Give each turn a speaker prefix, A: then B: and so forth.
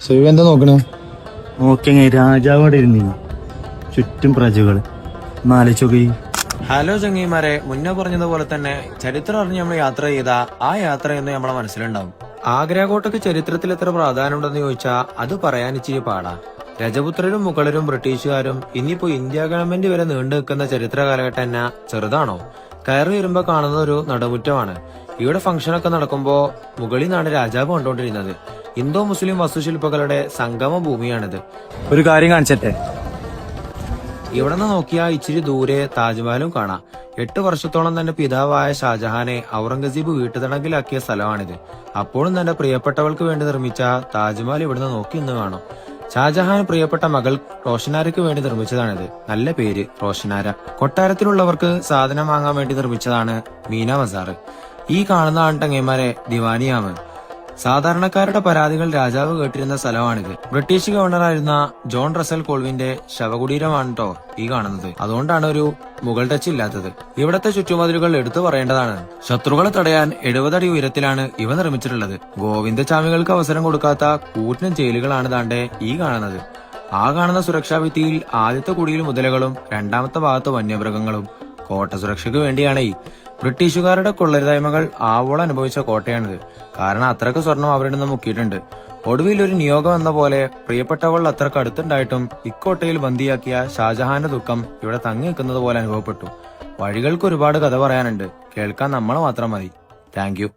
A: സൈവ് എന്താ നോക്കണേ?
B: ഓക്കെ രാജാവ് അവിടെ ഇരുന്നു, ചുറ്റും പ്രജകള്. നാലിച്ചൊക്കെ
C: ഹലോ ചങ്ങീമാരെ, മുന്നേ പറഞ്ഞതുപോലെ തന്നെ ചരിത്രം അറിഞ്ഞ് നമ്മൾ യാത്ര ചെയ്ത ആ യാത്ര എന്ന് നമ്മളെ മനസ്സിലുണ്ടാവും. ആഗ്രാകോട്ടക്ക് ചരിത്രത്തിൽ എത്ര പ്രാധാന്യമുണ്ടെന്ന് ചോദിച്ചാൽ അത് പറയാൻ ഇച്ചിരി പാടാ. രജപുത്രരും മുഗളരും ബ്രിട്ടീഷുകാരും ഇനിയിപ്പോ ഇന്ത്യ ഗവൺമെന്റ് വരെ നീണ്ടു നിൽക്കുന്ന ചരിത്ര കാലഘട്ടം തന്നെ ചെറുതാണോ? കയറി വരുമ്പോ കാണുന്ന ഒരു നടുമുറ്റമാണ്. ഇവിടെ ഫംഗ്ഷനൊക്കെ നടക്കുമ്പോ മുഗളി നാട് രാജാവ് കണ്ടുകൊണ്ടിരുന്നത്. ഹിന്ദു മുസ്ലിം വാസ്തുശില്പങ്ങളുടെ സംഗമ ഭൂമിയാണിത്.
B: ഒരു കാര്യം കാണിച്ചട്ടെ.
C: ഇവിടെ നിന്ന് നോക്കിയാൽ ഇച്ചിരി ദൂരെ താജ്മഹലും കാണാം. 8 വർഷത്തോളം തന്റെ പിതാവായ ഷാജഹാനെ ഔറംഗസീബ് വീട്ടുതടങ്കിലാക്കിയ സ്ഥലമാണിത്. അപ്പോഴും തന്റെ പ്രിയപ്പെട്ടവൾക്ക് വേണ്ടി നിർമ്മിച്ച താജ്മഹൽ ഇവിടുന്ന് നോക്കി ഇന്ന് കാണും. ഷാജഹാൻ പ്രിയപ്പെട്ട മകൾ റോഷനാരയ്ക്ക് വേണ്ടി നിർമ്മിച്ചതാണിത്. നല്ല പേര് റോഷനാര. കൊട്ടാരത്തിലുള്ളവർക്ക് സാധനം വാങ്ങാൻ വേണ്ടി നിർമ്മിച്ചതാണ് മീന മസാർ. ഈ കാണുന്ന ആണ്ടങ്ങന്മാരെ ദിവാനിയാമ്. സാധാരണക്കാരുടെ പരാതികൾ രാജാവ് കേട്ടിരുന്ന സ്ഥലമാണിത്. ബ്രിട്ടീഷ് ഗവർണറായിരുന്ന ജോൺ റസൽ കോൾവിന്റെ ശവകുടീരമാണ് കേട്ടോ ഈ കാണുന്നത്. അതുകൊണ്ടാണ് ഒരു മുഗൾ ടച്ച് ഇല്ലാത്തത്. ഇവിടത്തെ ചുറ്റുമതിലുകൾ എടുത്തു പറയേണ്ടതാണ്. ശത്രുക്കളെ തടയാൻ 70 അടി ഉയരത്തിലാണ് ഇവ നിർമ്മിച്ചിട്ടുള്ളത്. ഗോവിന്ദചാമികൾക്ക് അവസരം കൊടുക്കാത്ത കൂറ്റൻ ജയിലുകളാണ് താണ്ടെ ഈ കാണുന്നത്. ആ കാണുന്ന സുരക്ഷാ ഭിത്തിയിൽ ആദ്യത്തെ കുടിയിൽ മുതലകളും രണ്ടാമത്തെ ഭാഗത്ത് വന്യമൃഗങ്ങളും. കോട്ട സുരക്ഷയ്ക്ക് വേണ്ടിയാണ് ബ്രിട്ടീഷുകാരുടെ കൊള്ളരുതായ്മകൾ ആവോളം അനുഭവിച്ച കോട്ടയാണിത്. കാരണം അത്രക്ക് സ്വർണം അവരുടെ നിന്ന് മുക്കിയിട്ടുണ്ട്. ഒടുവിൽ ഒരു നിയോഗം എന്ന പോലെ പ്രിയപ്പെട്ടവൾ അത്രക്ക് അടുത്തുണ്ടായിട്ടും ഇക്കോട്ടയിൽ ബന്ദിയാക്കിയ ഷാജഹാന്റെ ദുഃഖം ഇവിടെ തങ്ങി നിൽക്കുന്നത് പോലെ അനുഭവപ്പെട്ടു. വഴികൾക്ക് ഒരുപാട് കഥ പറയാനുണ്ട്. കേൾക്കാൻ നമ്മൾ മാത്രം മതി. Thank you.